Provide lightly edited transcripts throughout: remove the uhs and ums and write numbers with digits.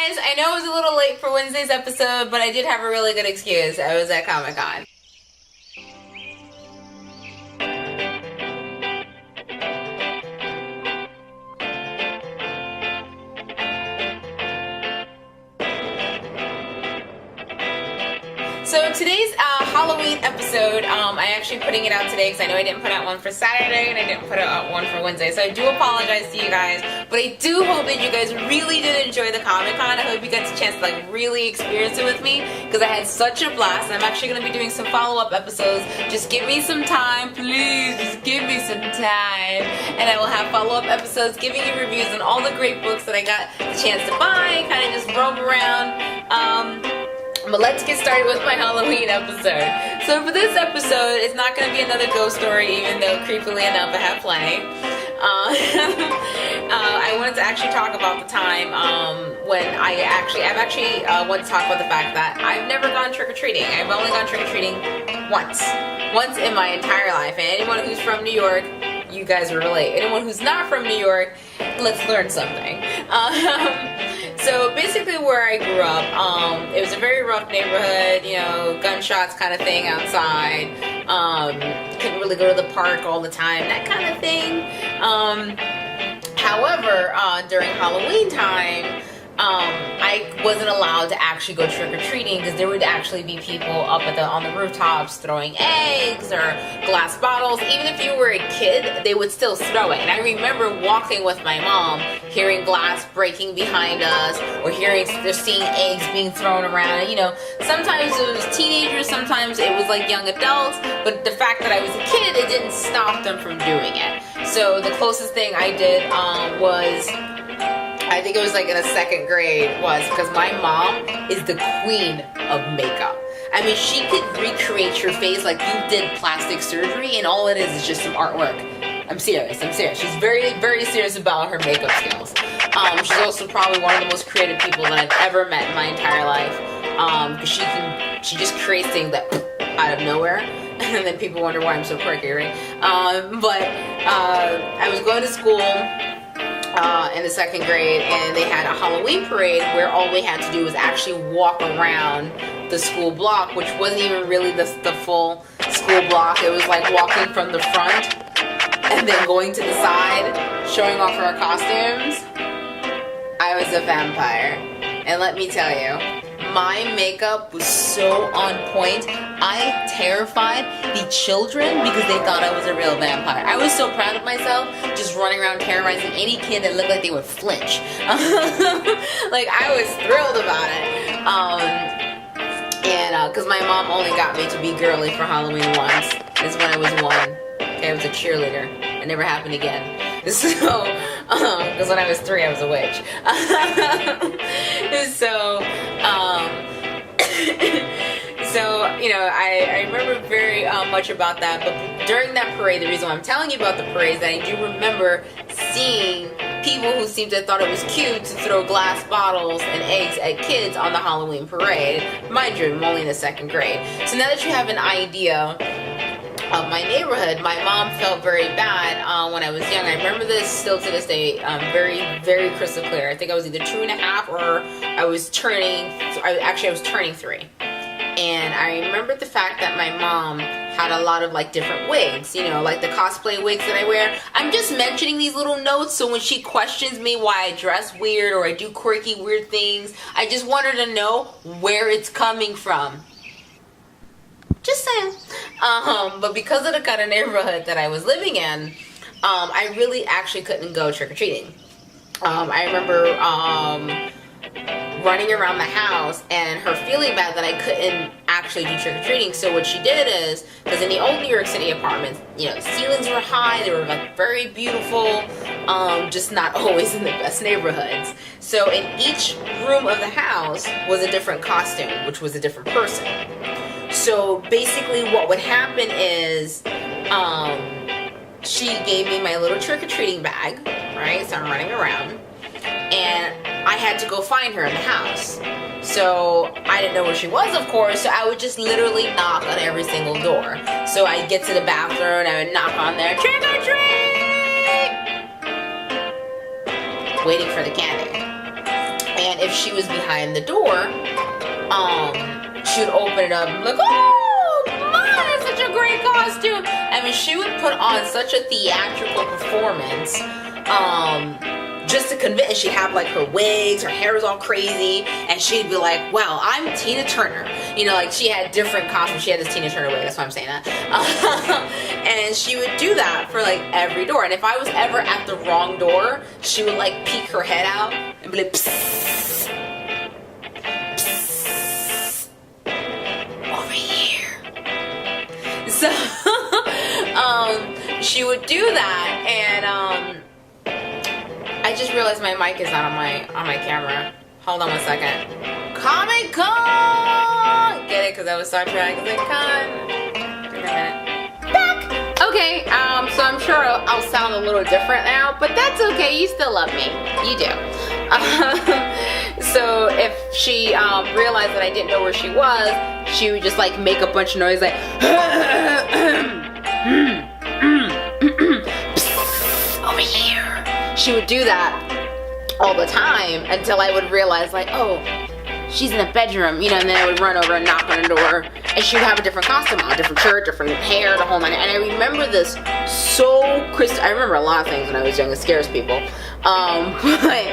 guys, I know it was a little late for Wednesday's episode, but I did have a really good excuse. I was at Comic-Con. So today's Halloween episode, I actually putting it out today because I know I didn't put out one for Saturday and I didn't put out one for Wednesday. So I do apologize to you guys, but I do hope that you guys really did enjoy the Comic-Con. I hope you got a chance to like really experience it with me because I had such a blast. I'm actually going to be doing some follow-up episodes. Just give me some time, please. Just give me some time. And I will have follow-up episodes giving you reviews on all the great books that I got the chance to buy, kind of just roam around. But let's get started with my Halloween episode. So for this episode, it's not going to be another ghost story, even though creepily enough I have plenty. I wanted to actually talk about the time when I've actually want to talk about the fact that I've never gone trick-or-treating. I've only gone trick-or-treating once in my entire life. And anyone who's from New York, you guys will relate. Anyone who's not from New York, let's learn something. So basically where I grew up, it was a very rough neighborhood, you know, gunshots kind of thing outside, couldn't really go to the park all the time, that kind of thing. However, during Halloween time, I wasn't allowed to actually go trick-or-treating because there would actually be people up on the rooftops throwing eggs or glass bottles. Even if you were a kid, they would still throw it. And I remember walking with my mom, hearing glass breaking behind us, or seeing eggs being thrown around. And, you know, sometimes it was teenagers, sometimes it was like young adults, but the fact that I was a kid, it didn't stop them from doing it. So the closest thing I did was, I think it was like in the second grade, was because my mom is the queen of makeup. I mean, she could recreate your face like you did plastic surgery, and all it is just some artwork. I'm serious. She's very, very serious about her makeup skills. She's also probably one of the most creative people that I've ever met in my entire life. Because she just creates things that out of nowhere. And then people wonder why I'm so quirky, right? I was going to school in the second grade, and they had a Halloween parade where all we had to do was actually walk around the school block, which wasn't even really the full school block. It was like walking from the front and then going to the side, showing off our costumes. I was a vampire, and let me tell you, my makeup was so on point. I terrified the children because they thought I was a real vampire. I was so proud of myself, just running around terrorizing any kid that looked like they would flinch. Like, I was thrilled about it. Because my mom only got me to be girly for Halloween once. This is when I was 1. Okay, I was a cheerleader. It never happened again. So, because when I was 3, I was a witch. So, you know, I remember very much about that. But during that parade, the reason why I'm telling you about the parade is that I do remember seeing people who seemed to have thought it was cute to throw glass bottles and eggs at kids on the Halloween parade. Mind you, I'm only in the second grade. So now that you have an idea of my neighborhood, my mom felt very bad when I was young. I remember this still to this day, very, very crystal clear. I think I was either 2.5 or I was turning 3. And I remember the fact that my mom had a lot of like different wigs, you know, like the cosplay wigs that I wear. I'm just mentioning these little notes so when she questions me why I dress weird or I do quirky weird things, I just want her to know where it's coming from. Just saying. But because of the kind of neighborhood that I was living in, I really actually couldn't go trick-or-treating. I remember running around the house and her feeling bad that I couldn't actually do trick-or-treating. So what she did is, because in the old New York City apartments, you know, the ceilings were high, they were like very beautiful, just not always in the best neighborhoods. So in each room of the house was a different costume, which was a different person. So basically what would happen is she gave me my little trick-or-treating bag, right? So I'm running around. And I had to go find her in the house. So I didn't know where she was, of course, so I would just literally knock on every single door. So I'd get to the bathroom and I would knock on there, trick or treat! Waiting for the candy. And if she was behind the door, she would open it up and be like, oh, Mom, that's such a great costume. I mean, she would put on such a theatrical performance, just to convince. And she'd have like her wigs, her hair was all crazy, and she'd be like, well, I'm Tina Turner. You know, like she had different costumes. She had this Tina Turner wig, that's why I'm saying that. And she would do that for like every door. And if I was ever at the wrong door, she would like peek her head out and be like, psst, psst, over here. So, she would do that, and I just realized my mic is not on my camera. Hold on one second. Comic Con! Get it? Because I was Star Trek. Like, con. Give me a minute. Back! Okay, so I'm sure I'll sound a little different now, but that's okay. You still love me. You do. So if she realized that I didn't know where she was, she would just like make a bunch of noise like over here. She would do that all the time until I would realize like, oh, she's in the bedroom, you know, and then I would run over and knock on the door, and she would have a different costume on, a different shirt, different hair, the whole nine. And I remember this so crystal. I remember a lot of things when I was young. It scares people. But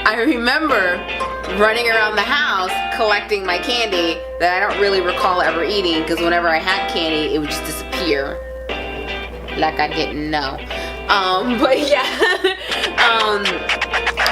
I remember running around the house collecting my candy that I don't really recall ever eating, because whenever I had candy, it would just disappear like I didn't know. But yeah.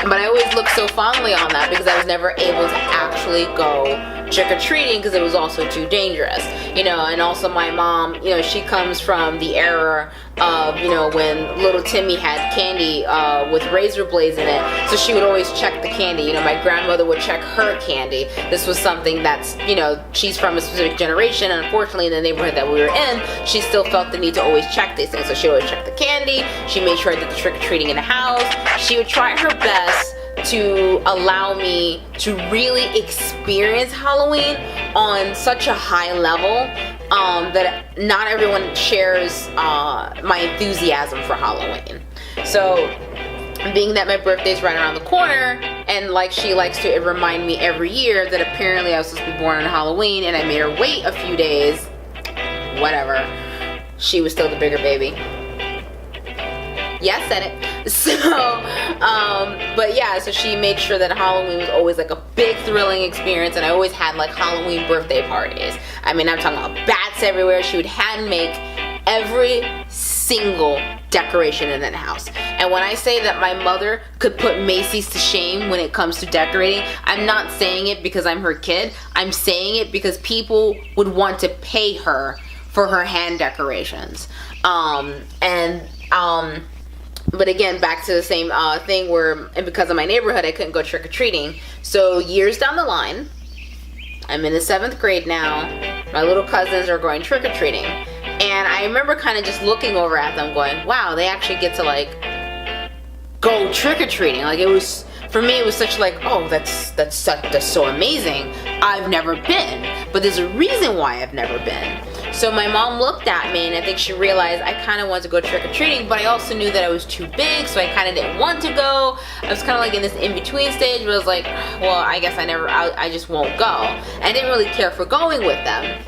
But I always looked so fondly on that because I was never able to actually go trick-or-treating because it was also too dangerous, you know. And also my mom, you know, she comes from the era of, you know, when little Timmy had candy with razor blades in it, so she would always check the candy. You know, my grandmother would check her candy. This was something that's, you know, she's from a specific generation, and unfortunately in the neighborhood that we were in, she still felt the need to always check these things. So she would always check the candy. She made sure I did the trick-or-treating in the house. She would try her best to allow me to really experience Halloween on such a high level that not everyone shares my enthusiasm for Halloween. So, being that my birthday's right around the corner, and like she likes to remind me every year that apparently I was supposed to be born on Halloween and I made her wait a few days, whatever, she was still the bigger baby. Yeah, I said it. So, but yeah, so she made sure that Halloween was always like a big thrilling experience, and I always had like Halloween birthday parties. I mean, I'm talking about bats everywhere. She would hand make every single decoration in that house. And when I say that my mother could put Macy's to shame when it comes to decorating, I'm not saying it because I'm her kid. I'm saying it because people would want to pay her for her hand decorations. But again, back to the same thing where, and because of my neighborhood, I couldn't go trick-or-treating. So years down the line, I'm in the 7th grade now, my little cousins are going trick-or-treating. And I remember kind of just looking over at them going, wow, they actually get to like go trick-or-treating. Like it was, for me, it was such like, oh, that's so amazing. I've never been, but there's a reason why I've never been. So my mom looked at me, and I think she realized I kind of wanted to go trick-or-treating, but I also knew that I was too big, so I kind of didn't want to go. I was kind of like in this in-between stage, but I was like, well, I guess I just won't go. I didn't really care for going with them.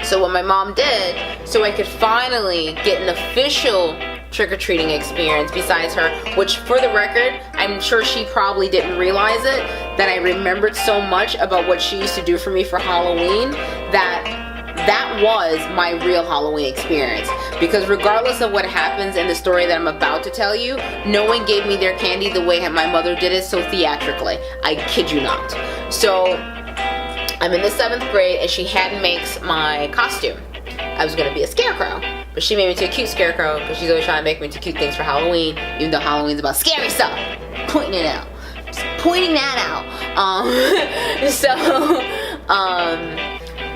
So what my mom did, so I could finally get an official trick-or-treating experience besides her, which for the record, I'm sure she probably didn't realize it, that I remembered so much about what she used to do for me for Halloween, that was my real Halloween experience. Because regardless of what happens in the story that I'm about to tell you, no one gave me their candy the way my mother did it so theatrically. I kid you not. So I'm in the 7th grade, and she hand makes my costume. I was gonna be a scarecrow, but she made me into a cute scarecrow because she's always trying to make me into cute things for Halloween, even though Halloween's about scary stuff. Pointing it out. Just pointing that out.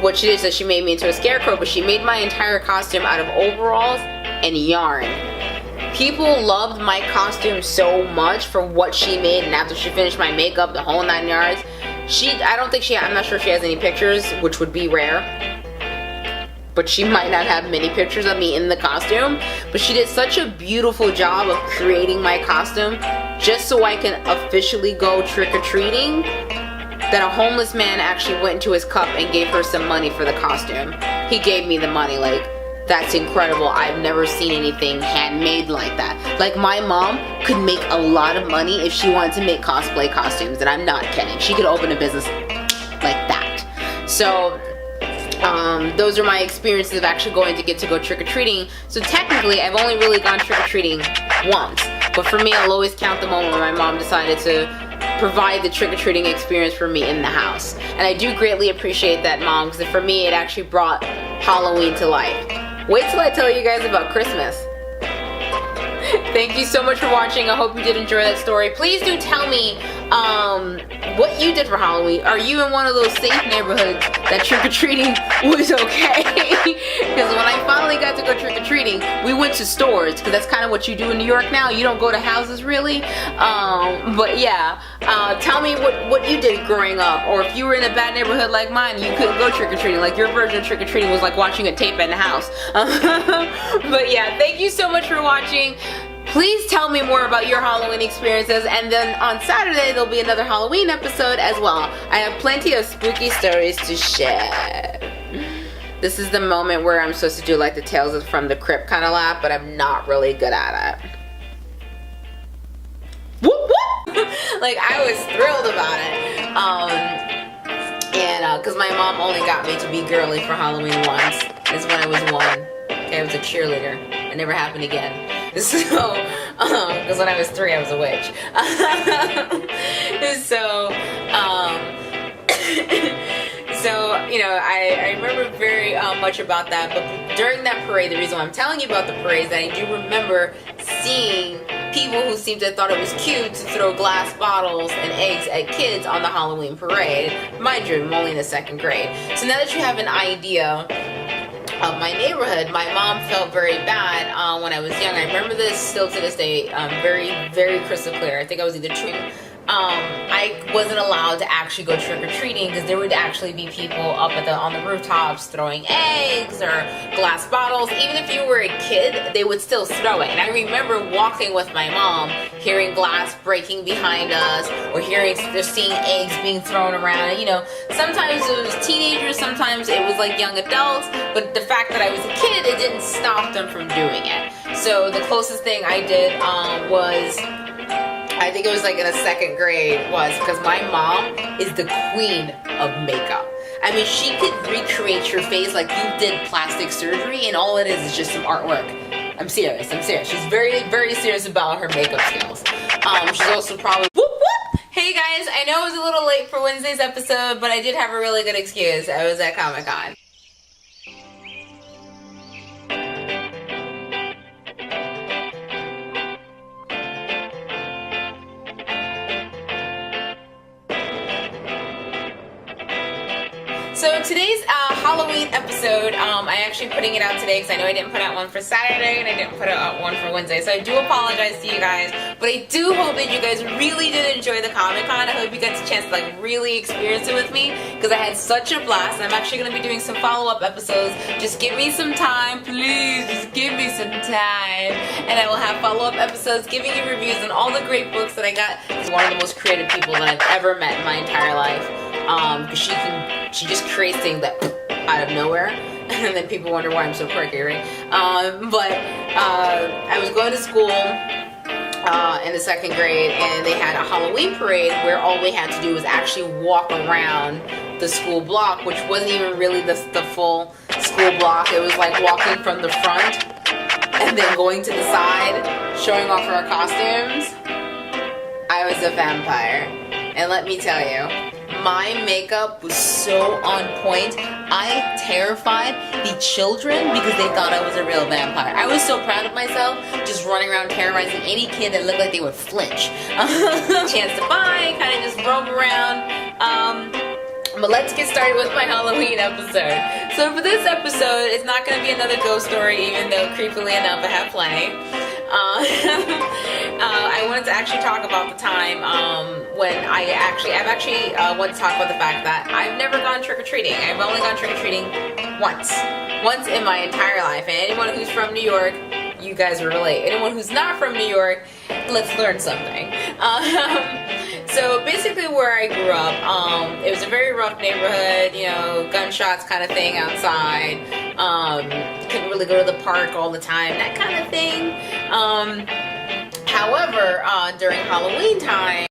What she did is she made me into a scarecrow, but she made my entire costume out of overalls and yarn. People loved my costume so much for what she made, and after she finished my makeup, the whole 9 yards, I'm not sure if she has any pictures, which would be rare, but she might not have many pictures of me in the costume, but she did such a beautiful job of creating my costume just so I can officially go trick-or-treating that a homeless man actually went into his cup and gave her some money for the costume. He gave me the money. Like, that's incredible. I've never seen anything handmade like that. Like, my mom could make a lot of money if she wanted to make cosplay costumes, and I'm not kidding. She could open a business like that. So those are my experiences of actually going to go trick-or-treating. So technically, I've only really gone trick-or-treating once. But for me, I'll always count the moment when my mom decided to provide the trick-or-treating experience for me in the house. And I do greatly appreciate that, Mom, because for me, it actually brought Halloween to life. Wait till I tell you guys about Christmas. Thank you so much for watching. I hope you did enjoy that story. Please do tell me what you did for Halloween. Are you in one of those safe neighborhoods that trick-or-treating was okay? Because when I finally got to go trick-or-treating, we went to stores, because that's kind of what you do in New York now. You don't go to houses really. But yeah, tell me what you did growing up, or if you were in a bad neighborhood like mine, you couldn't go trick-or-treating. Like, your version of trick-or-treating was like watching a tape in the house. But yeah, thank you so much for watching. Please tell me more about your Halloween experiences, and then on Saturday there'll be another Halloween episode as well. I have plenty of spooky stories to share. This is the moment where I'm supposed to do like the Tales from the Crypt kind of laugh, but I'm not really good at it. Whoop whoop! Like, I was thrilled about it. And because my mom only got me to be girly for Halloween once. This is when I was 1. Okay, I was a cheerleader. It never happened again. So, because when I was 3, I was a witch. So, you know, I remember very much about that. But during that parade, the reason why I'm telling you about the parade is that I do remember seeing people who seemed to have thought it was cute to throw glass bottles and eggs at kids on the Halloween parade. Mind you, I'm only in the 2nd grade. So now that you have an idea of my neighborhood, my mom felt very bad when I was young. I remember this still to this day, very, very crystal clear. I think I was either 2. I wasn't allowed to actually go trick-or-treating because there would actually be people up on the rooftops throwing eggs or glass bottles. Even if you were a kid, they would still throw it. And I remember walking with my mom, hearing glass breaking behind us, or seeing eggs being thrown around. And, you know, sometimes it was teenagers, sometimes it was like young adults, but the fact that I was a kid, it didn't stop them from doing it. So the closest thing I did was, I think it was like in the 2nd grade, was because my mom is the queen of makeup. I mean, she could recreate your face like you did plastic surgery, and all it is just some artwork. I'm serious. She's very, very serious about her makeup skills. She's also probably... Whoop, whoop! Hey guys, I know it was a little late for Wednesday's episode, but I did have a really good excuse. I was at Comic-Con. So today's Halloween episode, I'm actually putting it out today because I know I didn't put out one for Saturday and I didn't put out one for Wednesday. So I do apologize to you guys, but I do hope that you guys really did enjoy the Comic-Con. I hope you got a chance to like really experience it with me because I had such a blast. And I'm actually going to be doing some follow-up episodes. Just give me some time, please. Just give me some time. And I will have follow-up episodes giving you reviews on all the great books that I got. She's one of the most creative people that I've ever met in my entire life. Because she just creates things that out of nowhere, and then people wonder why I'm so quirky, right? I was going to school in the 2nd grade, and they had a Halloween parade where all we had to do was actually walk around the school block, which wasn't even really the full school block. It was like walking from the front and then going to the side, showing off our costumes. I was a vampire, and let me tell you, my makeup was so on point. I terrified the children because they thought I was a real vampire. I was so proud of myself, just running around terrorizing any kid that looked like they would flinch. Chance to buy, kind of just roam around. But let's get started with my Halloween episode. So for this episode, it's not going to be another ghost story, even though creepily enough I have plenty. I wanted to actually talk about the time when I've actually wanted to talk about the fact that I've never gone trick-or-treating. I've only gone trick-or-treating once in my entire life. And anyone who's from New York, you guys will relate. Anyone who's not from New York, let's learn something. So basically where I grew up, it was a very rough neighborhood, you know, gunshots kind of thing outside. Couldn't really go to the park all the time, that kind of thing. However, during Halloween time,